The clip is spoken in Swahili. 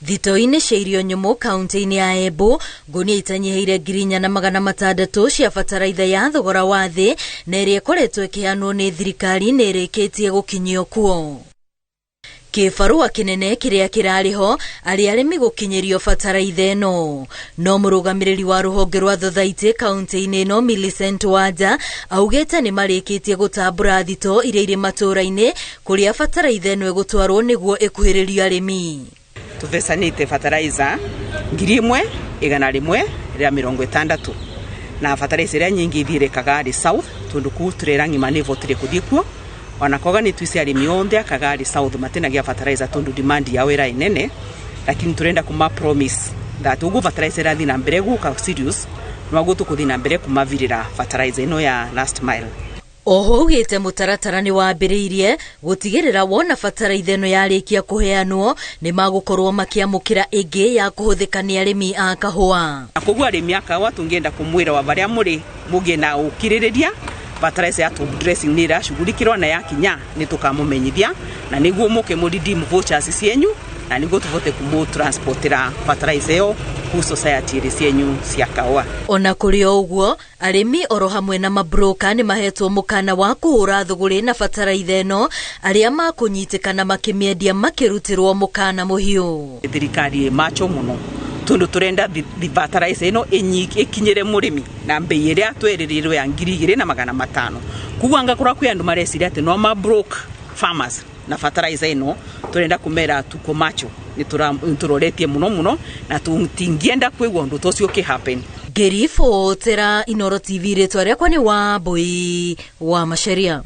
Thito-ini cia irio nyumu kaunti-ini ya Embu, ngunia itanyihiire 4,600 cia bataraitha ya thogora wa thi na iria ikoretwo ikiheanwo ni thirikari ni irikitie gukinyio kuo. Kibarua kinene kiria kirariho ari arimi gukinyirio bataraitha eno. No murugamiriri wa ruhonge rwa Thothaitĩ kaunti-ini ino Millicent Wanja augite ni marikitie gutambura thito iria iri matura-ini kuria bataraitha eno igutwarwo niguo ikuhiririo arimi. Tuvesanite fertilizer 1,160 na fertilizer iria nyingi ithire Kagari South tundu ku turera ngima ni votire kuthikuo ona koga ni twisi arimi onthe Kagari South matenagia fertilizer tundu demand ya wera inene, lakini turenda kuma promise that ugu fertilizer athi na mbere guka serious no gutukuthi na mbere kumavirira fertilizer ino ya last mile. Oho ugite mutaratara ni wambiriirie gutigirira wona bataraitha eno yarikia kuheanwo ni magukorwo makiamukira ingi ya kuhuthika ni arimi a kahua. Koguo arimi a kahua tungienda kumwira wa baria muri mugie na ukiririria bataraitha ya top dressing ni irashughulikirwo na yakinya ni tukamumenyithia na niguo muke muredeem vouchers cienyu na niguo tuvote kumutransportira bataraitha yo ku society iri cienyu cia kahua. Ona kuri oguo arimi oro hamwe na mabroka ni mahetwo mukana wa kuhura thuguri na bataraitha eno aria makunyitikana makimiendia makirutirwo mukana muhiu. Thirikari macho muno tundu turenda bataraitha eno ikinyire murimi na mbei iria tweririrwe ya 2,500. Kuguo angakora kwi andu mareciria ati no mabroke farmers na bataraitha eno turenda kumera tuko macho ni turoretie muno na tutingienda kwigwa undu tocio ki happen. Gerifo tera Inoro TV retwa rekwa ni Wambui wa Macharia.